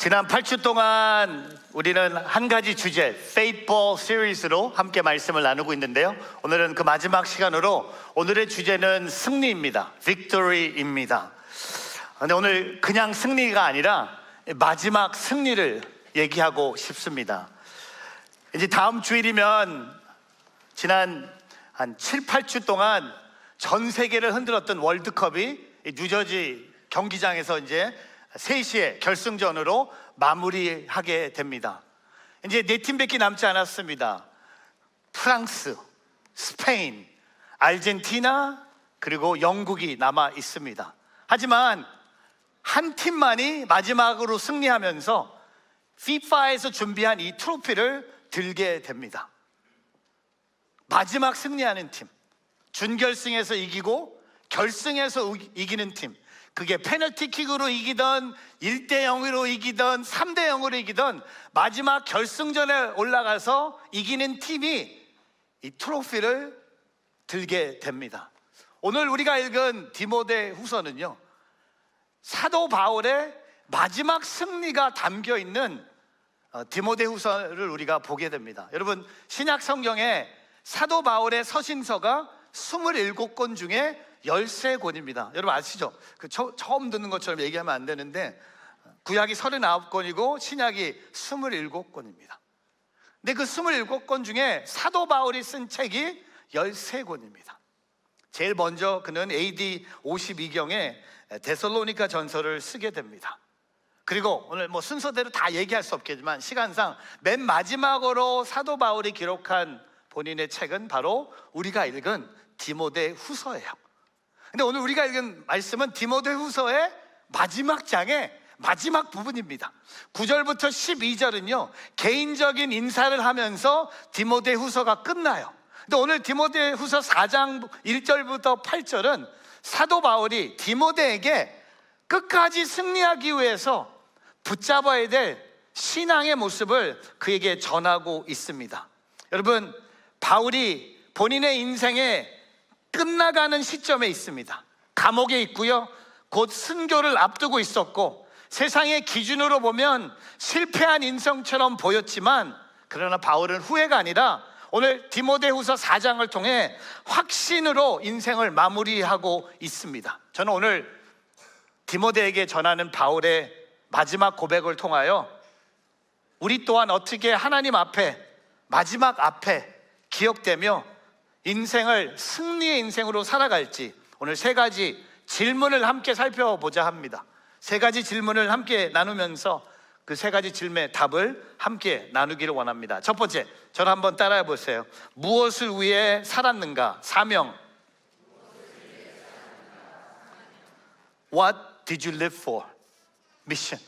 지난 8주 동안 우리는 한 가지 주제, Faithful 시리즈로 함께 말씀을 나누고 있는데요. 오늘은 그 마지막 시간으로 오늘의 주제는 승리입니다. Victory입니다. 근데 오늘 그냥 승리가 아니라 마지막 승리를 얘기하고 싶습니다. 이제 다음 주일이면 지난 한 7, 8주 동안 전 세계를 흔들었던 월드컵이 뉴저지 경기장에서 이제 3시에 결승전으로 마무리하게 됩니다. 이제 4팀밖에 남지 않았습니다. 프랑스, 스페인, 아르헨티나, 그리고 영국이 남아 있습니다. 하지만 한 팀만이 마지막으로 승리하면서 FIFA에서 준비한 이 트로피를 들게 됩니다. 마지막 승리하는 팀, 준결승에서 이기고 결승에서 이기는 팀, 그게 페널티킥으로 이기던 1대0으로 이기던 3대0으로 이기던 마지막 결승전에 올라가서 이기는 팀이 이 트로피를 들게 됩니다. 오늘 우리가 읽은 디모데 후서는요, 사도 바울의 마지막 승리가 담겨 있는 디모데 후서를 우리가 보게 됩니다. 여러분, 신약 성경에 사도 바울의 서신서가 27권 중에 13권입니다. 여러분 아시죠? 처음 듣는 것처럼 얘기하면 안 되는데 구약이 39권이고 신약이 27권입니다. 근데 그 27권 중에 사도 바울이 쓴 책이 13권입니다. 제일 먼저 그는 AD 52경에 데살로니가 전서를 쓰게 됩니다. 그리고 오늘 순서대로 다 얘기할 수 없겠지만 시간상 맨 마지막으로 사도 바울이 기록한 본인의 책은 바로 우리가 읽은 디모데 후서예요. 근데 오늘 우리가 읽은 말씀은 디모데 후서의 마지막 장의 마지막 부분입니다. 9절부터 12절은요 개인적인 인사를 하면서 디모데 후서가 끝나요. 근데 오늘 디모데 후서 4장 1절부터 8절은 사도 바울이 디모데에게 끝까지 승리하기 위해서 붙잡아야 될 신앙의 모습을 그에게 전하고 있습니다. 여러분, 바울이 본인의 인생에 끝나가는 시점에 있습니다. 감옥에 있고요, 곧 순교를 앞두고 있었고 세상의 기준으로 보면 실패한 인생처럼 보였지만, 그러나 바울은 후회가 아니라 오늘 디모데후서 4장을 통해 확신으로 인생을 마무리하고 있습니다. 저는 오늘 디모데에게 전하는 바울의 마지막 고백을 통하여 우리 또한 어떻게 하나님 앞에, 마지막 앞에 기억되며 인생을 승리의 인생으로 살아갈지 오늘 3가지 질문을 함께 살펴보자 합니다. 3가지 질문을 함께 나누면서 그 3가지 질문의 답을 함께 나누기를 원합니다. 첫 번째, 저를 한번 따라해 보세요. 무엇을 위해 살았는가? 사명. What did you live for? 미션.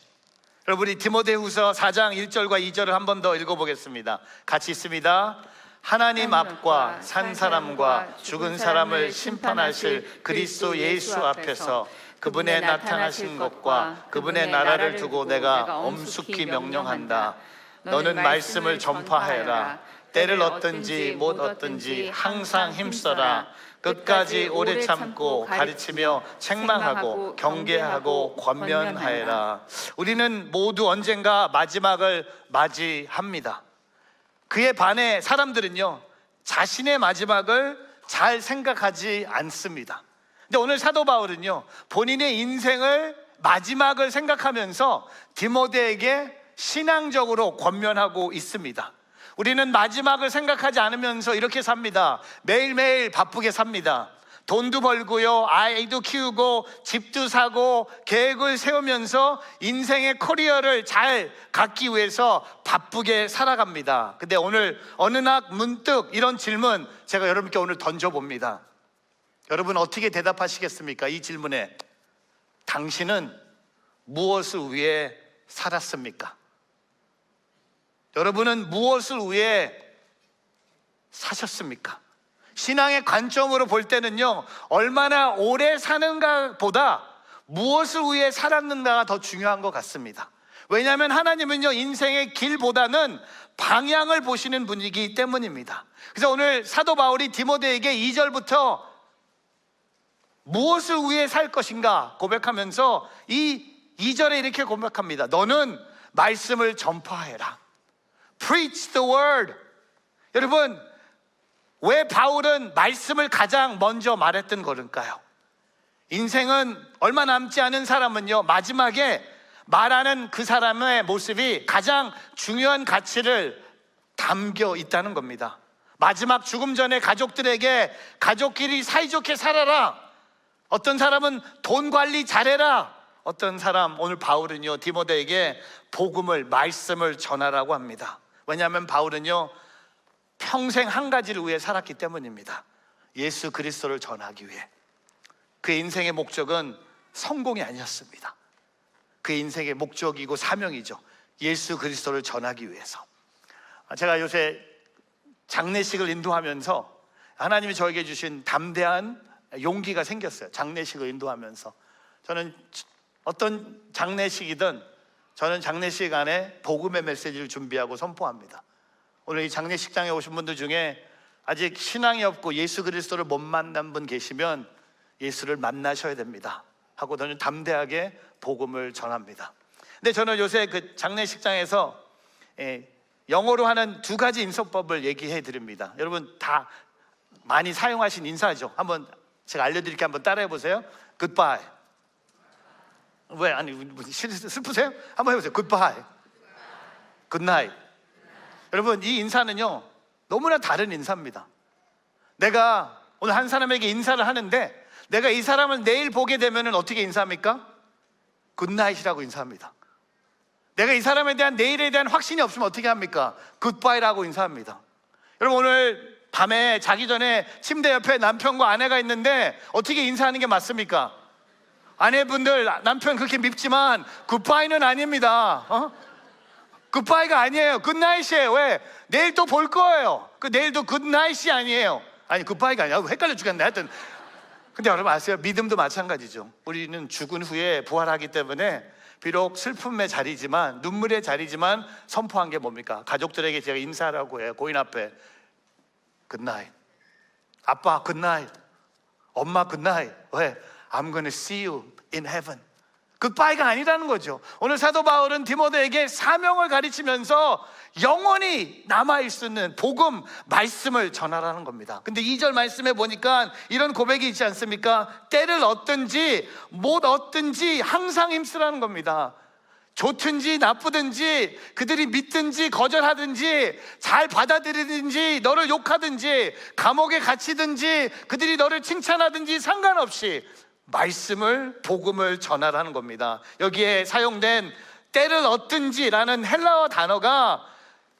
여러분, 우리 디모데후서 4장 1절과 2절을 한 번 더 읽어보겠습니다. 같이 있습니다. 하나님 앞과 산 사람과 죽은 사람을 심판하실 그리스도 예수 앞에서 그분의 나타나신 것과 그분의 나라를 두고 내가 엄숙히 명령한다. 너는 말씀을 전파하여라. 때를 얻든지 못 얻든지 항상 힘써라. 끝까지 오래 참고 가르치며 책망하고 경계하고 권면하여라. 우리는 모두 언젠가 마지막을 맞이합니다. 그에 반해 사람들은요 자신의 마지막을 잘 생각하지 않습니다. 근데 오늘 사도 바울은요 본인의 인생을 마지막을 생각하면서 디모데에게 신앙적으로 권면하고 있습니다. 우리는 마지막을 생각하지 않으면서 이렇게 삽니다. 매일매일 바쁘게 삽니다. 돈도 벌고요, 아이도 키우고 집도 사고 계획을 세우면서 인생의 커리어를 잘 갖기 위해서 바쁘게 살아갑니다. 근데 오늘 어느 날 문득 이런 질문 제가 여러분께 오늘 던져봅니다. 여러분 어떻게 대답하시겠습니까? 이 질문에 당신은 무엇을 위해 살았습니까? 여러분은 무엇을 위해 사셨습니까? 신앙의 관점으로 볼 때는요 얼마나 오래 사는가 보다 무엇을 위해 살았는가가 더 중요한 것 같습니다. 왜냐하면 하나님은요 인생의 길보다는 방향을 보시는 분이기 때문입니다. 그래서 오늘 사도 바울이 디모데에게 2절부터 무엇을 위해 살 것인가 고백하면서 이 2절에 이렇게 고백합니다. 너는 말씀을 전파해라. Preach the word. 여러분, 왜 바울은 말씀을 가장 먼저 말했던 걸까요? 인생은 얼마 남지 않은 사람은요, 마지막에 말하는 그 사람의 모습이 가장 중요한 가치를 담겨 있다는 겁니다. 마지막 죽음 전에 가족들에게 가족끼리 사이좋게 살아라. 어떤 사람은 돈 관리 잘해라. 어떤 사람, 오늘 바울은요, 디모데에게 복음을, 말씀을 전하라고 합니다. 왜냐하면 바울은요, 평생 한 가지를 위해 살았기 때문입니다. 예수 그리스도를 전하기 위해. 그의 인생의 목적은 성공이 아니었습니다. 그의 인생의 목적이고 사명이죠. 예수 그리스도를 전하기 위해서. 제가 요새 장례식을 인도하면서 하나님이 저에게 주신 담대한 용기가 생겼어요. 장례식을 인도하면서 저는 어떤 장례식이든 저는 장례식 안에 복음의 메시지를 준비하고 선포합니다. 오늘 이 장례식장에 오신 분들 중에 아직 신앙이 없고 예수 그리스도를 못 만난 분 계시면 예수를 만나셔야 됩니다 하고 저는 담대하게 복음을 전합니다. 근데 저는 요새 그 장례식장에서 영어로 하는 두 가지 인사법을 얘기해 드립니다. 여러분 다 많이 사용하신 인사죠. 한번 제가 알려드릴게요. 한번 따라해 보세요. Goodbye. 왜? 아니 슬프세요? 한번 해보세요. Goodbye. Good night. 여러분 이 인사는요 너무나 다른 인사입니다. 내가 오늘 한 사람에게 인사를 하는데 내가 이 사람을 내일 보게 되면 어떻게 인사합니까? 굿나잇이라고 인사합니다. 내가 이 사람에 대한 내일에 대한 확신이 없으면 어떻게 합니까? 굿바이라고 인사합니다. 여러분 오늘 밤에 자기 전에 침대 옆에 남편과 아내가 있는데 어떻게 인사하는 게 맞습니까? 아내분들 남편 그렇게 밉지만 굿바이는 아닙니다. 굿바이가 아니에요. 굿나잇이에요. 왜? 내일 또 볼 거예요. 그 내일도 굿나잇이 아니에요. 아니 굿바이가 아니야. 헷갈려 죽겠네. 하여튼 근데 여러분 아세요? 믿음도 마찬가지죠. 우리는 죽은 후에 부활하기 때문에 비록 슬픔의 자리지만 눈물의 자리지만 선포한 게 뭡니까? 가족들에게 제가 인사하라고 해요. 고인 앞에 굿나잇. 아빠 굿나잇. 엄마 굿나잇. 왜? I'm gonna see you in heaven. 굿바이가 아니라는 거죠. 오늘 사도 바울은 디모데에게 사명을 가르치면서 영원히 남아있는 복음, 말씀을 전하라는 겁니다. 근데 2절 말씀에 보니까 이런 고백이 있지 않습니까? 때를 얻든지 못 얻든지 항상 힘쓰라는 겁니다. 좋든지 나쁘든지 그들이 믿든지 거절하든지 잘 받아들이든지 너를 욕하든지 감옥에 갇히든지 그들이 너를 칭찬하든지 상관없이 말씀을, 복음을 전하라는 겁니다. 여기에 사용된 때를 얻든지라는 헬라어 단어가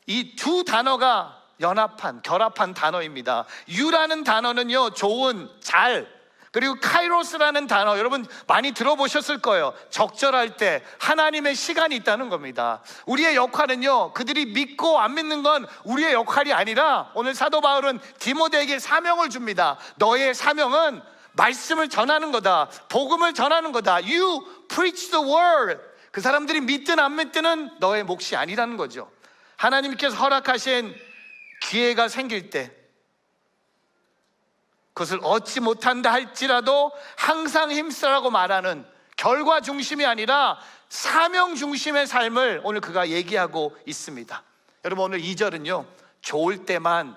이 두 단어가 연합한, 결합한 단어입니다. 유라는 단어는요, 좋은, 잘, 그리고 카이로스라는 단어 여러분 많이 들어보셨을 거예요. 적절할 때 하나님의 시간이 있다는 겁니다. 우리의 역할은요, 그들이 믿고 안 믿는 건 우리의 역할이 아니라 오늘 사도 바울은 디모데에게 사명을 줍니다. 너의 사명은 말씀을 전하는 거다. 복음을 전하는 거다. You preach the word. 그 사람들이 믿든 안 믿든 너의 몫이 아니라는 거죠. 하나님께서 허락하신 기회가 생길 때 그것을 얻지 못한다 할지라도 항상 힘쓰라고 말하는 결과 중심이 아니라 사명 중심의 삶을 오늘 그가 얘기하고 있습니다. 여러분 오늘 2절은요 좋을 때만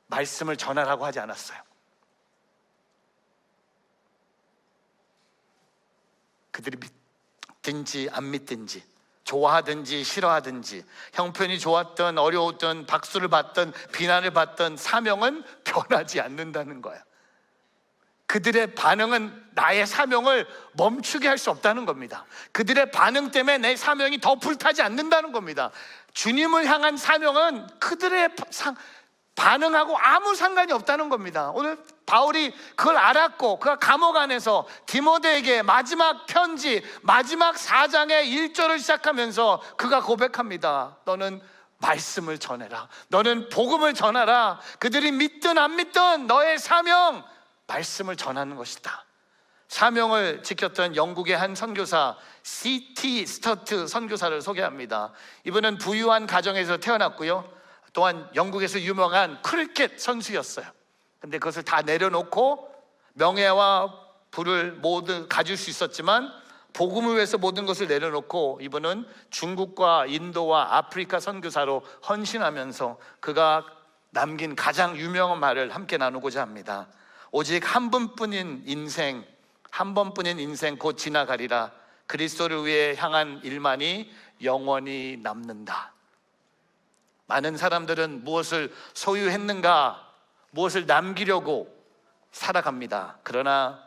말씀을 전하라고 하지 않았어요. 그들이 믿든지 안 믿든지 좋아하든지 싫어하든지 형편이 좋았든 어려웠든 박수를 받든 비난을 받든 사명은 변하지 않는다는 거야. 그들의 반응은 나의 사명을 멈추게 할 수 없다는 겁니다. 그들의 반응 때문에 내 사명이 더 불타지 않는다는 겁니다. 주님을 향한 사명은 그들의 반응하고 아무 상관이 없다는 겁니다. 오늘 바울이 그걸 알았고 그가 감옥 안에서 디모데에게 마지막 편지 마지막 4장의 1절을 시작하면서 그가 고백합니다. 너는 말씀을 전해라. 너는 복음을 전하라. 그들이 믿든 안 믿든 너의 사명 말씀을 전하는 것이다. 사명을 지켰던 영국의 한 선교사 C.T. 스터트 선교사를 소개합니다. 이분은 부유한 가정에서 태어났고요, 또한 영국에서 유명한 크리켓 선수였어요. 근데 그것을 다 내려놓고 명예와 부를 모두 가질 수 있었지만 복음을 위해서 모든 것을 내려놓고 이분은 중국과 인도와 아프리카 선교사로 헌신하면서 그가 남긴 가장 유명한 말을 함께 나누고자 합니다. 오직 한 번뿐인 인생, 한 번뿐인 인생 곧 지나가리라. 그리스도를 위해 향한 일만이 영원히 남는다. 많은 사람들은 무엇을 소유했는가, 무엇을 남기려고 살아갑니다. 그러나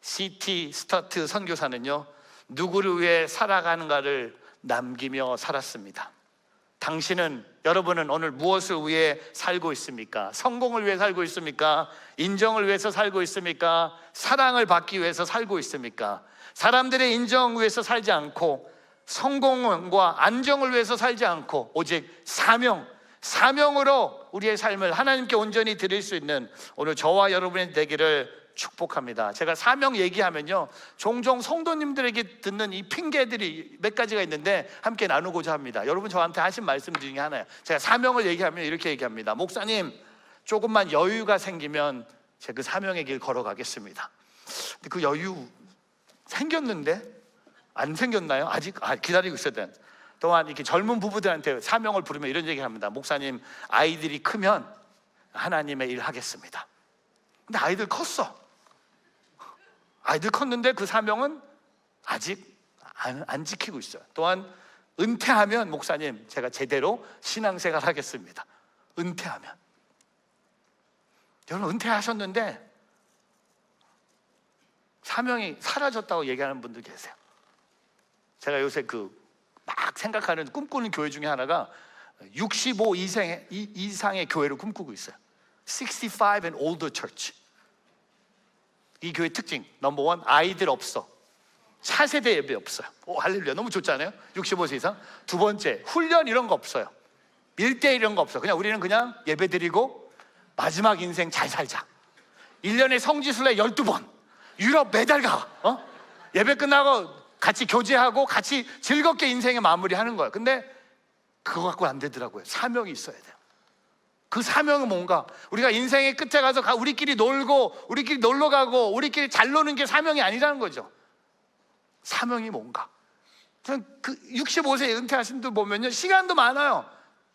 C.T. 스터트 선교사는요, 누구를 위해 살아가는가를 남기며 살았습니다. 당신은, 여러분은 오늘 무엇을 위해 살고 있습니까? 성공을 위해 살고 있습니까? 인정을 위해서 살고 있습니까? 사랑을 받기 위해서 살고 있습니까? 사람들의 인정 위해서 살지 않고, 성공과 안정을 위해서 살지 않고, 오직 사명으로 우리의 삶을 하나님께 온전히 드릴 수 있는 오늘 저와 여러분의 되기를 축복합니다. 제가 사명 얘기하면요, 종종 성도님들에게 듣는 이 핑계들이 몇 가지가 있는데 함께 나누고자 합니다. 여러분 저한테 하신 말씀 중에 하나예요. 제가 사명을 얘기하면 이렇게 얘기합니다. 목사님, 조금만 여유가 생기면 제가 그 사명의 길 걸어가겠습니다. 근데 그 여유 생겼는데 안 생겼나요? 아직 기다리고 있어야 돼. 또한 이렇게 젊은 부부들한테 사명을 부르면 이런 얘기를 합니다. 목사님, 아이들이 크면 하나님의 일 하겠습니다. 근데 아이들 컸어. 아이들 컸는데 그 사명은 아직 안 지키고 있어요. 또한 은퇴하면 목사님, 제가 제대로 신앙생활 하겠습니다. 은퇴하면. 여러분, 은퇴하셨는데 사명이 사라졌다고 얘기하는 분들 계세요. 제가 요새 막 생각하는, 꿈꾸는 교회 중에 하나가 65 이상의 교회를 꿈꾸고 있어요. 65 and older church. 이 교회 특징 넘버 원, 아이들 없어. 차세대 예배 없어요. 오, 할렐루야, 너무 좋잖아요. 65세 이상. 두 번째, 훈련 이런 거 없어요. 1대1 이런 거 없어요. 그냥 우리는 그냥 예배 드리고 마지막 인생 잘 살자. 1년에 성지순례 12번, 유럽 매달 가. 예배 끝나고 같이 교제하고 같이 즐겁게 인생의 마무리하는 거예요. 근데 그거 갖고 안 되더라고요. 사명이 있어야 돼요. 그 사명은 뭔가, 우리가 인생의 끝에 가서 우리끼리 놀고 우리끼리 놀러 가고 우리끼리 잘 노는 게 사명이 아니라는 거죠. 사명이 뭔가. 저는 그 65세 은퇴하신 분들 보면요, 시간도 많아요.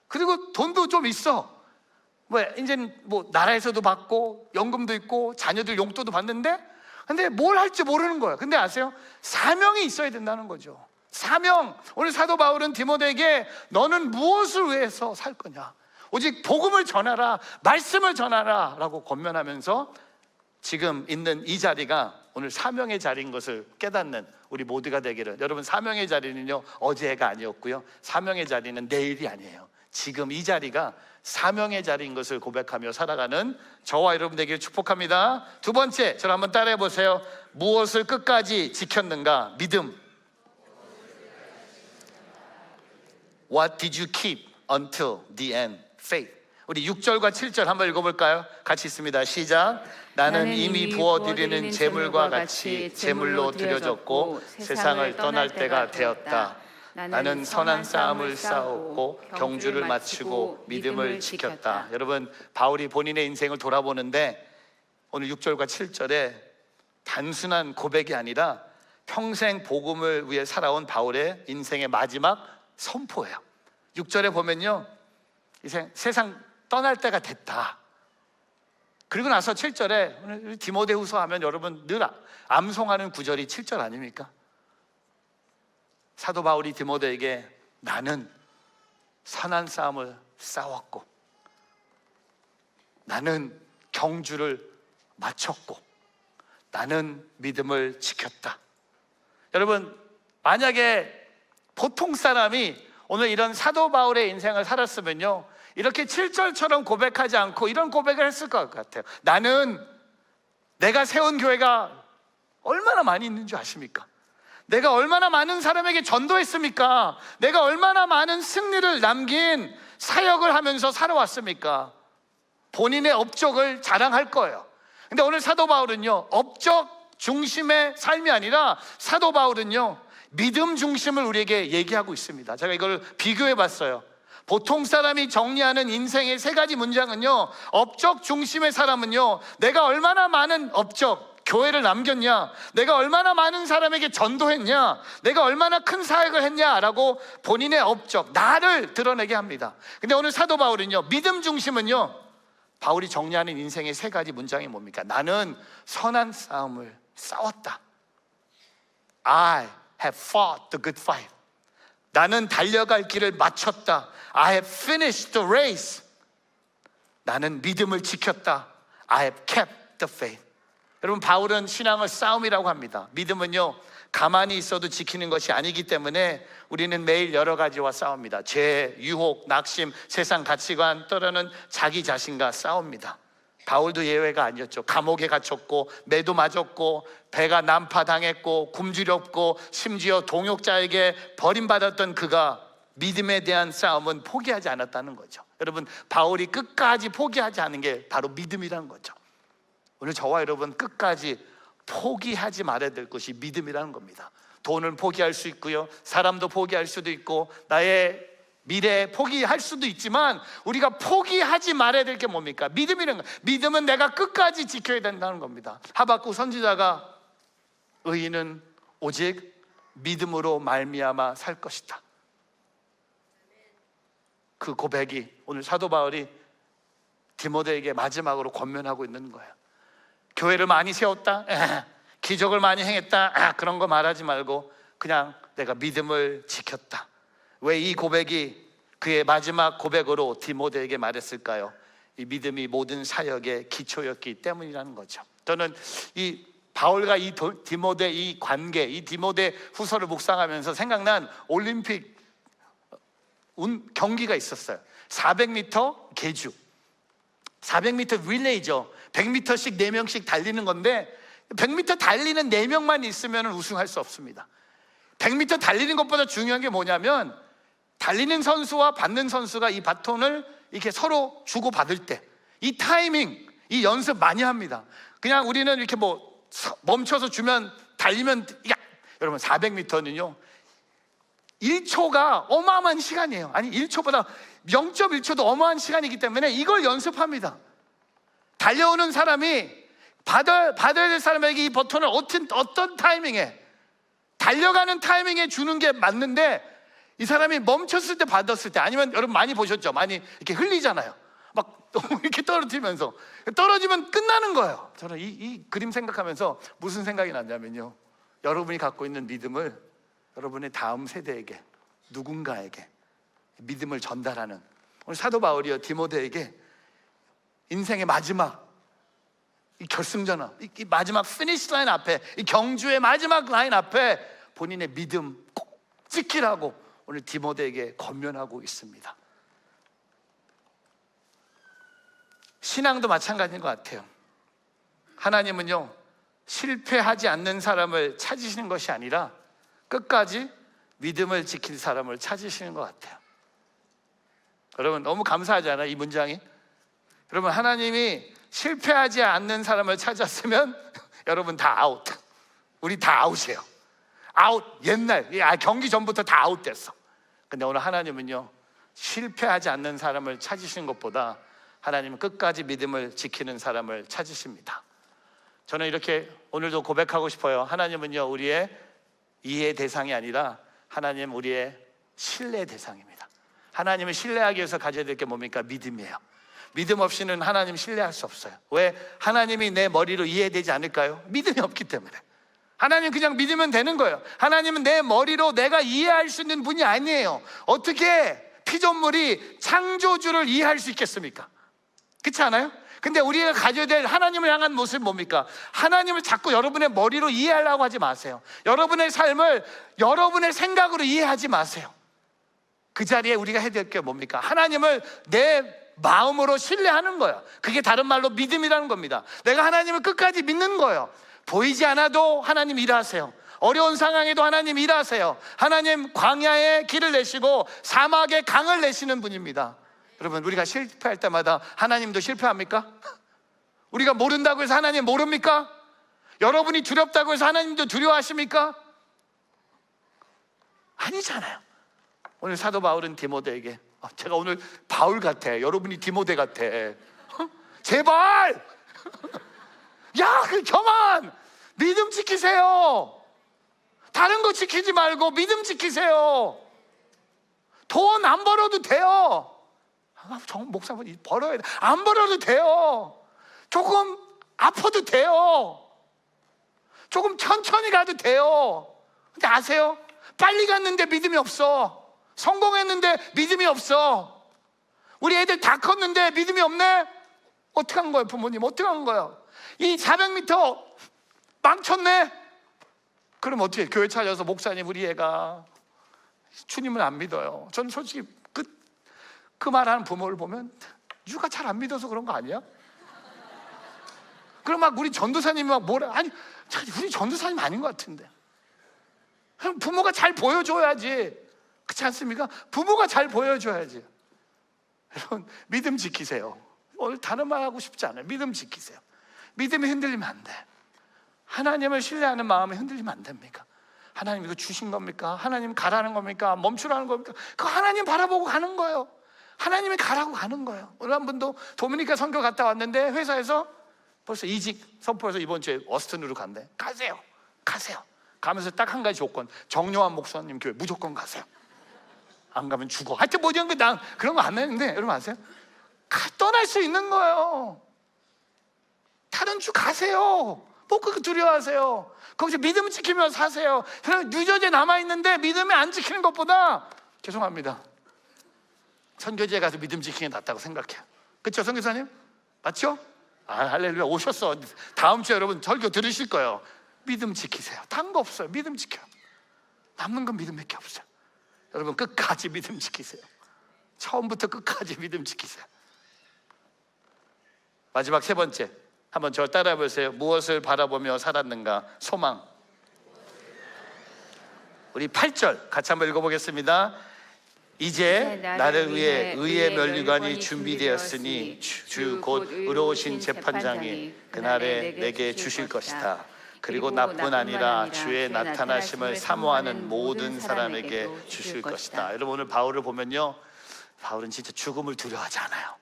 그리고 돈도 좀 있어. 이제 나라에서도 받고 연금도 있고 자녀들 용돈도 받는데, 근데 뭘 할지 모르는 거예요. 근데 아세요? 사명이 있어야 된다는 거죠. 사명. 오늘 사도 바울은 디모데에게 너는 무엇을 위해서 살 거냐? 오직 복음을 전하라, 말씀을 전하라 라고 권면하면서 지금 있는 이 자리가 오늘 사명의 자리인 것을 깨닫는 우리 모두가 되기를. 여러분, 사명의 자리는요, 어제가 아니었고요, 사명의 자리는 내일이 아니에요. 지금 이 자리가 사명의 자리인 것을 고백하며 살아가는 저와 여러분 되기를 축복합니다. 두 번째, 저를 한번 따라해 보세요. 무엇을 끝까지 지켰는가? 믿음. What did you keep until the end? Faith. 우리 6절과 7절 한번 읽어볼까요? 같이 있습니다. 시작. 나는 이미 부어드리는 제물과 같이 제물로 드려졌고 세상을 떠날 때가 되었다. 나는 선한 싸움을 싸웠고 경주를 마치고 믿음을 지켰다. 여러분, 바울이 본인의 인생을 돌아보는데 오늘 6절과 7절에 단순한 고백이 아니라 평생 복음을 위해 살아온 바울의 인생의 마지막 선포예요. 6절에 보면요, 세상 떠날 때가 됐다. 그리고 나서 7절에 오늘 디모데후서 하면 여러분 늘 암송하는 구절이 7절 아닙니까? 사도 바울이 디모데에게 나는 선한 싸움을 싸웠고 나는 경주를 마쳤고 나는 믿음을 지켰다. 여러분, 만약에 보통 사람이 오늘 이런 사도 바울의 인생을 살았으면요, 이렇게 7절처럼 고백하지 않고 이런 고백을 했을 것 같아요. 나는 내가 세운 교회가 얼마나 많이 있는 줄 아십니까? 내가 얼마나 많은 사람에게 전도했습니까? 내가 얼마나 많은 승리를 남긴 사역을 하면서 살아왔습니까? 본인의 업적을 자랑할 거예요. 근데 오늘 사도 바울은요, 업적 중심의 삶이 아니라 사도 바울은요, 믿음 중심을 우리에게 얘기하고 있습니다. 제가 이걸 비교해 봤어요. 보통 사람이 정리하는 인생의 세 가지 문장은요, 업적 중심의 사람은요, 내가 얼마나 많은 업적, 교회를 남겼냐, 내가 얼마나 많은 사람에게 전도했냐, 내가 얼마나 큰 사역을 했냐라고 본인의 업적, 나를 드러내게 합니다. 근데 오늘 사도 바울은요, 믿음 중심은요, 바울이 정리하는 인생의 세 가지 문장이 뭡니까? 나는 선한 싸움을 싸웠다. I have fought the good fight. 나는 달려갈 길을 마쳤다. I have finished the race. 나는 믿음을 지켰다. I have kept the faith. 여러분, 바울은 신앙을 싸움이라고 합니다. 믿음은요, 가만히 있어도 지키는 것이 아니기 때문에 우리는 매일 여러 가지와 싸웁니다. 죄, 유혹, 낙심, 세상 가치관, 때로는 자기 자신과 싸웁니다. 바울도 예외가 아니었죠. 감옥에 갇혔고, 매도 맞았고, 배가 난파당했고, 굶주렸고, 심지어 동역자에게 버림받았던 그가 믿음에 대한 싸움은 포기하지 않았다는 거죠. 여러분, 바울이 끝까지 포기하지 않은 게 바로 믿음이라는 거죠. 오늘 저와 여러분 끝까지 포기하지 말아야 될 것이 믿음이라는 겁니다. 돈을 포기할 수 있고요, 사람도 포기할 수도 있고, 나의 미래 포기할 수도 있지만 우리가 포기하지 말아야 될 게 뭡니까? 믿음이라는 거예요. 믿음은 내가 끝까지 지켜야 된다는 겁니다. 하박국 선지자가 의인은 오직 믿음으로 말미암아 살 것이다, 그 고백이 오늘 사도 바울이 디모데에게 마지막으로 권면하고 있는 거예요. 교회를 많이 세웠다, 기적을 많이 행했다, 그런 거 말하지 말고 그냥 내가 믿음을 지켰다. 왜 이 고백이 그의 마지막 고백으로 디모데에게 말했을까요? 이 믿음이 모든 사역의 기초였기 때문이라는 거죠. 저는 이 바울과 이 디모데 이 관계, 이 디모데 후서를 묵상하면서 생각난 올림픽 경기가 있었어요. 400m 계주, 400m 릴레이죠. 100m씩 4명씩 달리는 건데 100m 달리는 4명만 있으면 우승할 수 없습니다. 100m 달리는 것보다 중요한 게 뭐냐면, 달리는 선수와 받는 선수가 이 바톤을 이렇게 서로 주고받을 때 이 타이밍, 이 연습 많이 합니다. 그냥 우리는 이렇게 뭐 멈춰서 주면 달리면, 야! 여러분 400m는요 1초가 어마어마한 시간이에요. 아니 1초보다 0.1초도 어마어마한 시간이기 때문에 이걸 연습합니다. 달려오는 사람이 받아야 될 사람에게 이 버튼을 어떤 타이밍에, 달려가는 타이밍에 주는 게 맞는데, 이 사람이 멈췄을 때 받았을 때, 아니면 여러분 많이 보셨죠? 많이 이렇게 흘리잖아요. 막 이렇게 떨어지면서, 떨어지면 끝나는 거예요. 저는 이 그림 생각하면서 무슨 생각이 났냐면요, 여러분이 갖고 있는 믿음을 여러분의 다음 세대에게, 누군가에게 믿음을 전달하는, 오늘 사도 바울이요 디모데에게 인생의 마지막 이 결승전, 이 마지막 피니시 라인 앞에, 이 경주의 마지막 라인 앞에 본인의 믿음 꼭 지키라고 오늘 디모데에게 권면하고 있습니다. 신앙도 마찬가지인 것 같아요. 하나님은요 실패하지 않는 사람을 찾으시는 것이 아니라 끝까지 믿음을 지킬 사람을 찾으시는 것 같아요. 여러분 너무 감사하지 않아요? 이 문장이? 여러분, 하나님이 실패하지 않는 사람을 찾았으면 여러분 다 아웃. 우리 다 아웃이에요. 아웃. 옛날 경기 전부터 다 아웃됐어. 근데 오늘 하나님은요 실패하지 않는 사람을 찾으시는 것보다 하나님은 끝까지 믿음을 지키는 사람을 찾으십니다. 저는 이렇게 오늘도 고백하고 싶어요. 하나님은요 우리의 이해 대상이 아니라 하나님 우리의 신뢰 대상입니다. 하나님을 신뢰하기 위해서 가져야 될 게 뭡니까? 믿음이에요. 믿음 없이는 하나님 신뢰할 수 없어요. 왜? 하나님이 내 머리로 이해되지 않을까요? 믿음이 없기 때문에. 하나님 그냥 믿으면 되는 거예요. 하나님은 내 머리로 내가 이해할 수 있는 분이 아니에요. 어떻게 피조물이 창조주를 이해할 수 있겠습니까? 그렇지 않아요? 근데 우리가 가져야 될 하나님을 향한 모습은 뭡니까? 하나님을 자꾸 여러분의 머리로 이해하려고 하지 마세요. 여러분의 삶을 여러분의 생각으로 이해하지 마세요. 그 자리에 우리가 해야 될 게 뭡니까? 하나님을 내 마음으로 신뢰하는 거예요. 그게 다른 말로 믿음이라는 겁니다. 내가 하나님을 끝까지 믿는 거예요. 보이지 않아도 하나님 일하세요. 어려운 상황에도 하나님 일하세요. 하나님 광야에 길을 내시고 사막에 강을 내시는 분입니다. 여러분 우리가 실패할 때마다 하나님도 실패합니까? 우리가 모른다고 해서 하나님 모릅니까? 여러분이 두렵다고 해서 하나님도 두려워하십니까? 아니잖아요. 오늘 사도 바울은 디모데에게, 제가 오늘 바울 같아, 여러분이 디모데 같아. 제발! 야, 그 겸한! 믿음 지키세요. 다른 거 지키지 말고 믿음 지키세요. 돈 안 벌어도 돼요. 목사님 벌어야 돼. 안 벌어도 돼요. 조금 아파도 돼요. 조금 천천히 가도 돼요. 근데 아세요? 빨리 갔는데 믿음이 없어. 성공했는데 믿음이 없어. 우리 애들 다 컸는데 믿음이 없네? 어떻게 한 거예요, 부모님? 어떻게 한 거예요? 이 400m 망쳤네? 그럼 어떻게 교회 찾아서 목사님 우리 애가 주님을 안 믿어요. 저는 솔직히 그 말하는 부모를 보면 유가 잘 안 믿어서 그런 거 아니야? 그럼 막 우리 전도사님이 막 뭐라, 아니 우리 전도사님 아닌 것 같은데. 그럼 부모가 잘 보여줘야지. 그렇지 않습니까? 부모가 잘 보여줘야지. 여러분 믿음 지키세요. 오늘 다른 말 하고 싶지 않아요. 믿음 지키세요. 믿음이 흔들리면 안 돼. 하나님을 신뢰하는 마음이 흔들리면 안 됩니까? 하나님 이거 주신 겁니까? 하나님 가라는 겁니까? 멈추라는 겁니까? 그거 하나님 바라보고 가는 거예요. 하나님이 가라고 가는 거예요. 오늘 한 분도 도미니카 선교 갔다 왔는데 회사에서 벌써 이직 선포해서 이번 주에 어스틴으로 간대. 가세요. 가면서 딱 한 가지 조건. 정요한 목사님 교회 무조건 가세요. 안 가면 죽어. 하여튼 뭐 이런 거 난 그런 거 안 했는데 여러분 아세요? 떠날 수 있는 거예요. 다른 주 가세요. 뭐 그거 두려워하세요. 거기서 믿음을 지키면서 사세요. 그냥 유저제 남아있는데 믿음을 안 지키는 것보다 죄송합니다, 선교지에 가서 믿음 지키는 게 낫다고 생각해요. 그렇죠 선교사님? 맞죠? 할렐루야, 오셨어. 다음 주에 여러분 설교 들으실 거예요. 믿음 지키세요. 다른 거 없어요. 믿음 지켜요. 남는 건 믿음밖에 없어요. 여러분 끝까지 믿음 지키세요. 처음부터 끝까지 믿음 지키세요. 마지막 세 번째, 한번 저 따라해 보세요. 무엇을 바라보며 살았는가? 소망. 우리 8절 같이 한번 읽어보겠습니다. 이제 나를 위해 의의 면류관이 준비되었으니 주 곧 의로우신 재판장이 그날에 내게 주실 것이다. 그리고 나뿐 아니라 주의 나타나심을 사모하는 모든 사람에게 주실 것이다. 여러분 오늘 바울을 보면요, 바울은 진짜 죽음을 두려워하지 않아요.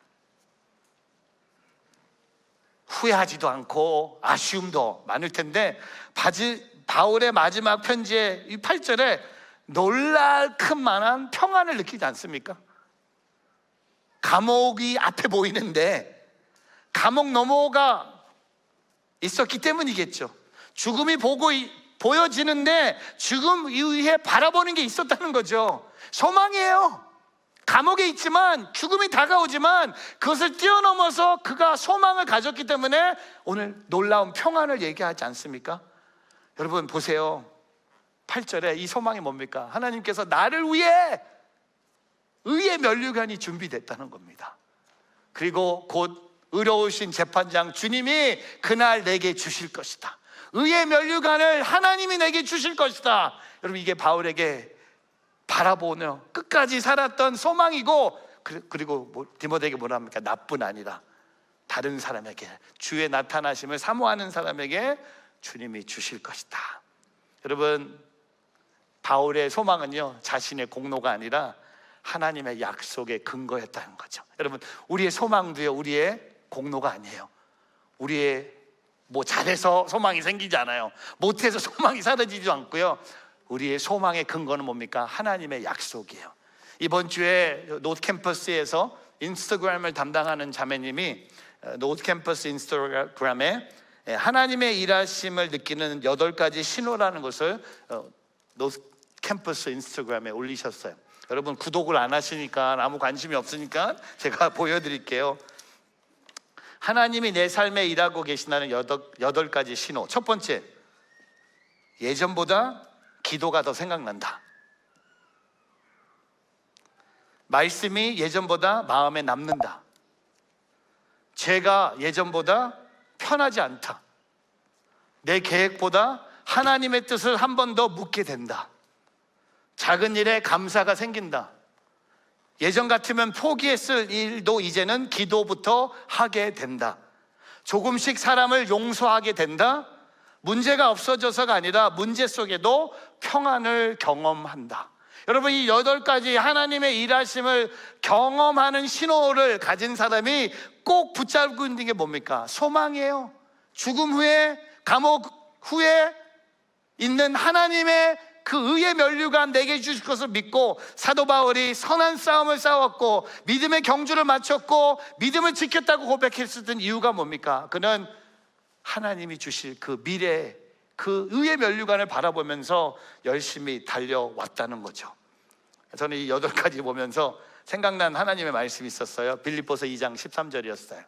후회하지도 않고 아쉬움도 많을 텐데 바울의 마지막 편지의 이 8절에 놀랄 큰 만한 평안을 느끼지 않습니까? 감옥이 앞에 보이는데 감옥 너머가 있었기 때문이겠죠. 죽음이 보여지는데 죽음 이후에 바라보는 게 있었다는 거죠. 소망이에요. 감옥에 있지만 죽음이 다가오지만 그것을 뛰어넘어서 그가 소망을 가졌기 때문에 오늘 놀라운 평안을 얘기하지 않습니까? 여러분 보세요. 8절에 이 소망이 뭡니까? 하나님께서 나를 위해 의의 면류관이 준비됐다는 겁니다. 그리고 곧 의로우신 재판장 주님이 그날 내게 주실 것이다. 의의 면류관을 하나님이 내게 주실 것이다. 여러분 이게 바울에게 바라보며 끝까지 살았던 소망이고, 그리고 디모데에게 뭐라 합니까? 나뿐 아니라 다른 사람에게, 주의 나타나심을 사모하는 사람에게 주님이 주실 것이다. 여러분 바울의 소망은요 자신의 공로가 아니라 하나님의 약속에 근거했다는 거죠. 여러분 우리의 소망도요 우리의 공로가 아니에요. 우리의 뭐 잘해서 소망이 생기지 않아요. 못해서 소망이 사라지지도 않고요. 우리의 소망의 근거는 뭡니까? 하나님의 약속이에요. 이번 주에 노트 캠퍼스에서 인스타그램을 담당하는 자매님이 노트 캠퍼스 인스타그램에 하나님의 일하심을 느끼는 8가지 신호라는 것을 노트 캠퍼스 인스타그램에 올리셨어요. 여러분 구독을 안 하시니까 아무 관심이 없으니까 제가 보여드릴게요. 하나님이 내 삶에 일하고 계신다는 8가지 신호. 첫 번째, 예전보다 기도가 더 생각난다. 말씀이 예전보다 마음에 남는다. 죄가 예전보다 편하지 않다. 내 계획보다 하나님의 뜻을 한 번 더 묻게 된다. 작은 일에 감사가 생긴다. 예전 같으면 포기했을 일도 이제는 기도부터 하게 된다. 조금씩 사람을 용서하게 된다. 문제가 없어져서가 아니라 문제 속에도 평안을 경험한다. 여러분 이 8가지 하나님의 일하심을 경험하는 신호를 가진 사람이 꼭 붙잡고 있는 게 뭡니까? 소망이에요. 죽음 후에 감옥 후에 있는 하나님의 그 의의 면류관 내게 주실 것을 믿고 사도 바울이 선한 싸움을 싸웠고 믿음의 경주를 마쳤고 믿음을 지켰다고 고백했었던 이유가 뭡니까? 그는 하나님이 주실 그 미래, 그 의의 면류관을 바라보면서 열심히 달려왔다는 거죠. 저는 이 8가지 보면서 생각난 하나님의 말씀이 있었어요. 빌립보서 2장 13절이었어요.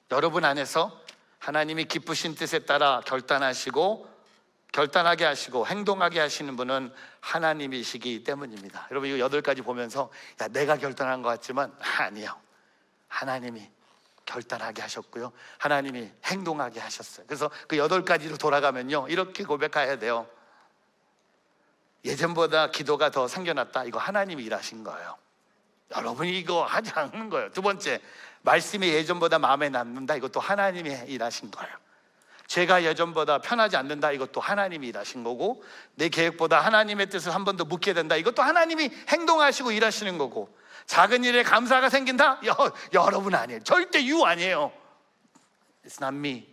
여러분 안에서 하나님이 기쁘신 뜻에 따라 결단하게 하시고 행동하게 하시는 분은 하나님이시기 때문입니다. 여러분 이거 8가지 보면서 야, 내가 결단한 것 같지만 아니요, 하나님이 결단하게 하셨고요, 하나님이 행동하게 하셨어요. 그래서 그 8가지로 돌아가면요, 이렇게 고백해야 돼요. 예전보다 기도가 더 생겨났다. 이거 하나님이 일하신 거예요. 여러분이 이거 하지 않는 거예요. 두 번째, 말씀이 예전보다 마음에 남는다. 이것도 하나님이 일하신 거예요. 죄가 예전보다 편하지 않는다. 이것도 하나님이 일하신 거고, 내 계획보다 하나님의 뜻을 한 번 더 묻게 된다. 이것도 하나님이 행동하시고 일하시는 거고, 작은 일에 감사가 생긴다. 여러분 아니에요. 절대 유 아니에요. It's not me.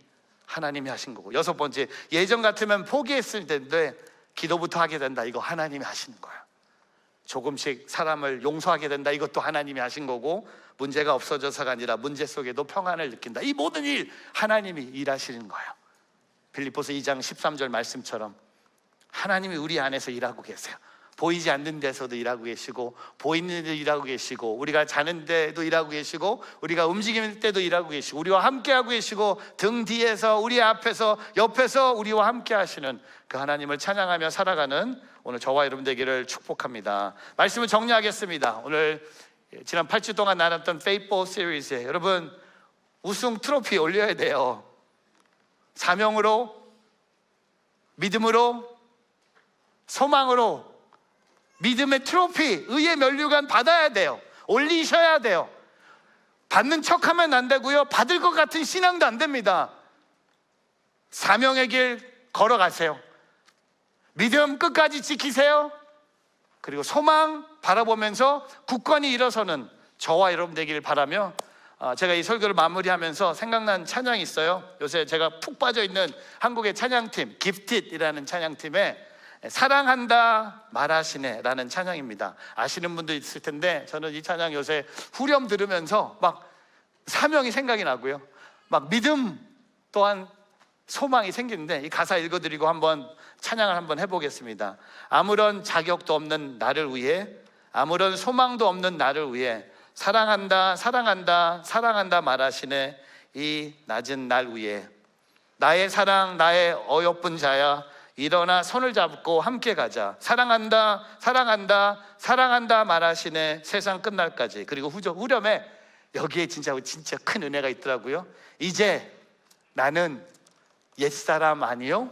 하나님이 하신 거고. 6번째, 예전 같으면 포기했을 텐데 기도부터 하게 된다. 이거 하나님이 하시는 거예요. 조금씩 사람을 용서하게 된다. 이것도 하나님이 하신 거고, 문제가 없어져서가 아니라 문제 속에도 평안을 느낀다. 이 모든 일 하나님이 일하시는 거예요. 빌립보서 2장 13절 말씀처럼 하나님이 우리 안에서 일하고 계세요. 보이지 않는 데서도 일하고 계시고, 보이는 데도 일하고 계시고, 우리가 자는 데도 일하고 계시고, 우리가 움직이는 때도 일하고 계시고, 우리와 함께 하고 계시고, 등 뒤에서, 우리 앞에서, 옆에서 우리와 함께 하시는 그 하나님을 찬양하며 살아가는 오늘 저와 여러분 되기를 축복합니다. 말씀을 정리하겠습니다. 오늘 지난 8주 동안 나눴던 Faithful 시리즈에 여러분 우승 트로피 올려야 돼요. 사명으로, 믿음으로, 소망으로 믿음의 트로피, 의의 면류관 받아야 돼요. 올리셔야 돼요. 받는 척하면 안 되고요, 받을 것 같은 신앙도 안 됩니다. 사명의 길 걸어가세요. 믿음 끝까지 지키세요. 그리고 소망 바라보면서 굳건히 일어서는 저와 여러분 되기를 바라며, 제가 이 설교를 마무리하면서 생각난 찬양이 있어요. 요새 제가 푹 빠져있는 한국의 찬양팀 기프티드이라는 찬양팀에 사랑한다 말하시네 라는 찬양입니다. 아시는 분도 있을 텐데, 저는 이 찬양 요새 후렴 들으면서 막 사명이 생각이 나고요, 막 믿음 또한 소망이 생기는데, 이 가사 읽어드리고 한번 찬양을 한번 해보겠습니다. 아무런 자격도 없는 나를 위해, 아무런 소망도 없는 나를 위해 사랑한다 사랑한다 사랑한다 말하시네 이 낮은 날 위해. 나의 사랑 나의 어여쁜 자야, 일어나 손을 잡고 함께 가자. 사랑한다 사랑한다 사랑한다 말하시네 세상 끝날까지. 그리고 후렴에 여기에 진짜 큰 은혜가 있더라고요. 이제 나는 옛사람 아니요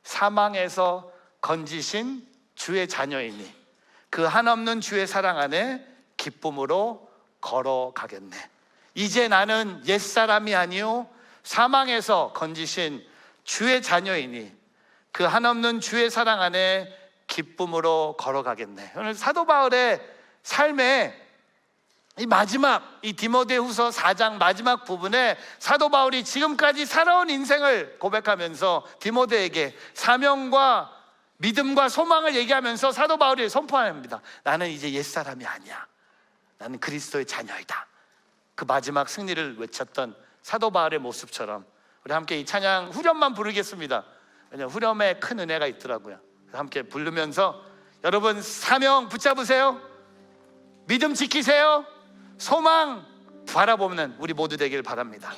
사망에서 건지신 주의 자녀이니 그 한없는 주의 사랑 안에 기쁨으로 걸어가겠네. 이제 나는 옛사람이 아니요 사망에서 건지신 주의 자녀이니 그 한없는 주의 사랑 안에 기쁨으로 걸어가겠네. 오늘 사도 바울의 삶에 이 마지막, 이 디모데후서 4장 마지막 부분에 사도 바울이 지금까지 살아온 인생을 고백하면서 디모데에게 사명과 믿음과 소망을 얘기하면서 사도 바울이 선포합니다. 나는 이제 옛사람이 아니야. 나는 그리스도의 자녀이다. 그 마지막 승리를 외쳤던 사도 바울의 모습처럼 우리 함께 이 찬양 후렴만 부르겠습니다. 왜냐하면 후렴에 큰 은혜가 있더라고요. 함께 부르면서 여러분 사명 붙잡으세요. 믿음 지키세요. 소망 바라보는 우리 모두 되길 바랍니다.